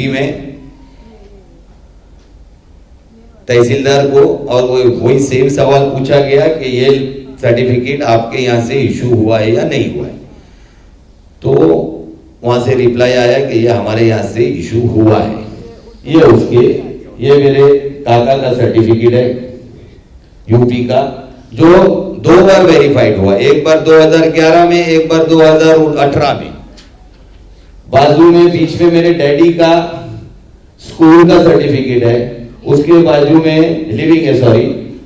में तहसीलदार को और वही सेम सवाल पूछा गया कि ये सर्टिफिकेट आपके यहाँ से इशू हुआ है या नहीं हुआ है, तो वहां से रिप्लाई आया कि ये हमारे यहाँ से इशू हुआ है। ये मेरे काका का सर्टिफिकेट है यूपी का, जो 2 बार वेरीफाइड हुआ, एक बार 2011 में, एक बार 2018 में। बाजू में बीच में मेरे डैडी का स्कूल का सर्टिफिकेट है, उसके बाजू में लिविंग है, सॉरी,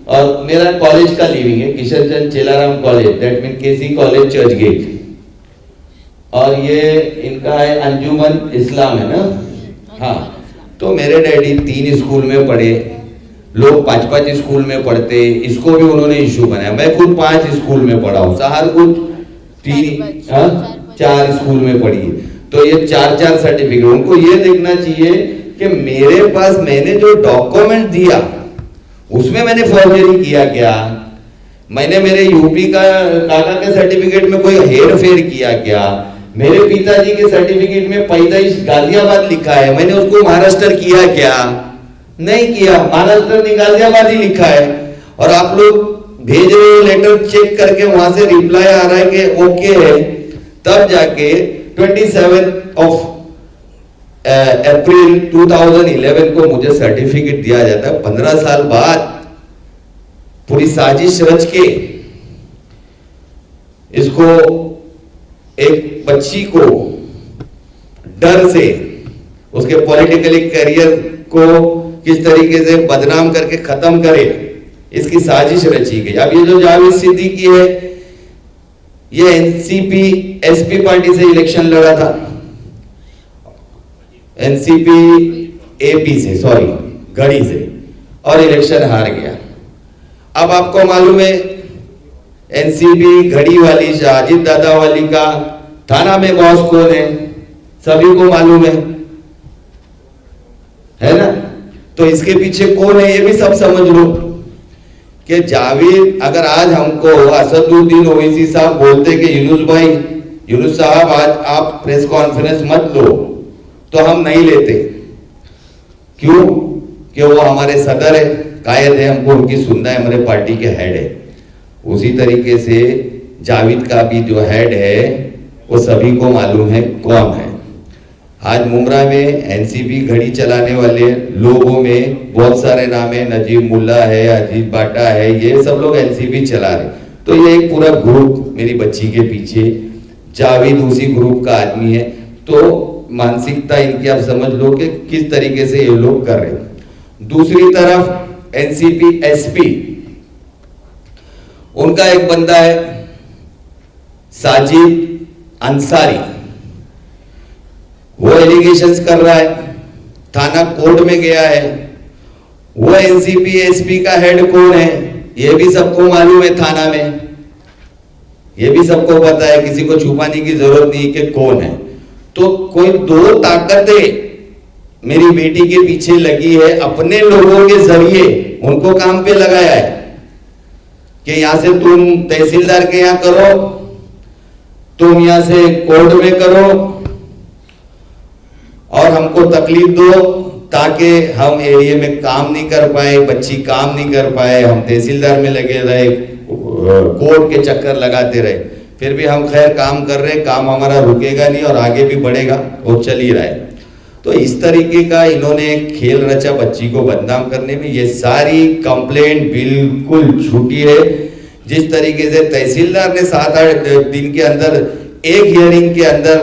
और मेरा कॉलेज का लिविंग है, Kishin Chand Chellaram college, that mean KC college Churchgate. और ये इनका है अंजुमन इस्लाम, है ना। हाँ, तो मेरे डैडी 3 स्कूल में पढ़े, लोग 5-5 स्कूल में पढ़ते, इसको भी उन्होंने इशू बनाया। मैं खुद 5 स्कूल में पढ़ा हूँ, सहारनपुर 4 स्कूल में पढ़ी, तो ये 4 सर्टिफिकेट। उनको ये देखना चाहिए कि मेरे पास मैंने जो डॉक्यूमेंट दिया उसमें मैंने फॉर्जरी किया क्या, मैंने मेरे यूपी का काका के सर्टिफिकेट में कोई हेर फेर किया क्या, मेरे पिताजी के सर्टिफिकेट में पैदाइश गाजियाबाद लिखा है, मैंने उसको महाराष्ट्र किया क्या, नहीं किया, महाराष्ट्र नहीं गाजियाबाद ही लिखा है। और आप लोग भेज रहे हो लेटर, चेक करके वहां से रिप्लाई आ रहा है कि ओके है, तब जाके 27 अप्रैल 2011 को मुझे सर्टिफिकेट दिया जाता है। 15 साल बाद पूरी साजिश रच के इसको एक बच्ची को डर से उसके पॉलिटिकली करियर को किस तरीके से बदनाम करके खत्म करे, इसकी साजिश रची गई। अब ये जो जावेद सिद्दीकी है, ये एनसीपी एसपी पार्टी से इलेक्शन लड़ा था, एनसीपी एपी से, सॉरी घड़ी से, और इलेक्शन हार गया। अब आपको मालूम है एनसीपी घड़ी वाली शाहजिद दादा वाली का थाना में बॉस कौन है, सभी को मालूम है ना। तो इसके पीछे कौन है ये भी सब समझ लो कि जावेद, अगर आज हमको असदुद्दीन ओवैसी साहब बोलते कि यूनुस साहब आज आप प्रेस कॉन्फ्रेंस मत लो, तो हम नहीं लेते। क्यों? कि वो हमारे सदर है, कायद है, हमको उनकी सुनना है, हमारे पार्टी के हेड है। उसी तरीके से जावेद का भी जो हेड है वो सभी को मालूम है कौन है। आज मुमरा में एनसीपी घड़ी चलाने वाले लोगों में बहुत सारे नाम है, नजीब मुल्ला है, अजीत बाटा है, ये सब लोग एनसीपी चला रहे। तो ये एक पूरा ग्रुप मेरी बच्ची के पीछे, जावेद उसी ग्रुप का आदमी है। तो मानसिकता इनकी आप समझ लो कि किस तरीके से ये लोग कर रहे हैं। दूसरी तरफ एनसीपी एसपी, उनका एक बंदा है साजिद अंसारी, वो एलिगेशंस कर रहा है, थाना कोर्ट में गया है। वो एनसीपी एसपी का हेड कौन है ये भी सबको मालूम है, थाना में ये भी सबको पता है, किसी को छुपाने की जरूरत नहीं कि कौन है। तो कोई 2 ताकतें मेरी बेटी के पीछे लगी है, अपने लोगों के जरिए उनको काम पे लगाया है कि यहां से तुम तहसीलदार के यहां करो, तुम यहां से कोर्ट में करो और हमको तकलीफ दो, ताकि हम एरिया में काम नहीं कर पाए, बच्ची काम नहीं कर पाए, हम तहसीलदार में लगे रहे, कोर्ट के चक्कर लगाते रहे। फिर भी हम खैर काम कर रहे, काम हमारा रुकेगा नहीं और आगे भी बढ़ेगा, वो चल ही रहा है। तो इस तरीके का इन्होंने खेल रचा बच्ची को बदनाम करने में। ये सारी कंप्लेंट बिल्कुल झूठी है। जिस तरीके से तहसीलदार ने 7-8 दिन के अंदर एक हियरिंग के अंदर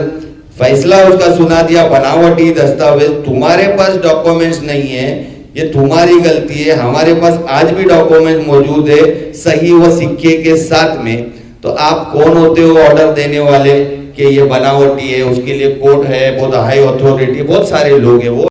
फैसला उसका सुना दिया, बनावटी दस्तावेज, तुम्हारे पास डॉक्यूमेंट्स नहीं है, ये तुम्हारी गलती है, हमारे पास आज भी डॉक्यूमेंट मौजूद है सही व सिक्के के साथ में। तो आप कौन होते हो ऑर्डर देने वाले कि ये बनावटी है? उसके लिए कोर्ट है, बहुत हाई अथॉरिटी, बहुत सारे लोग हैं, वो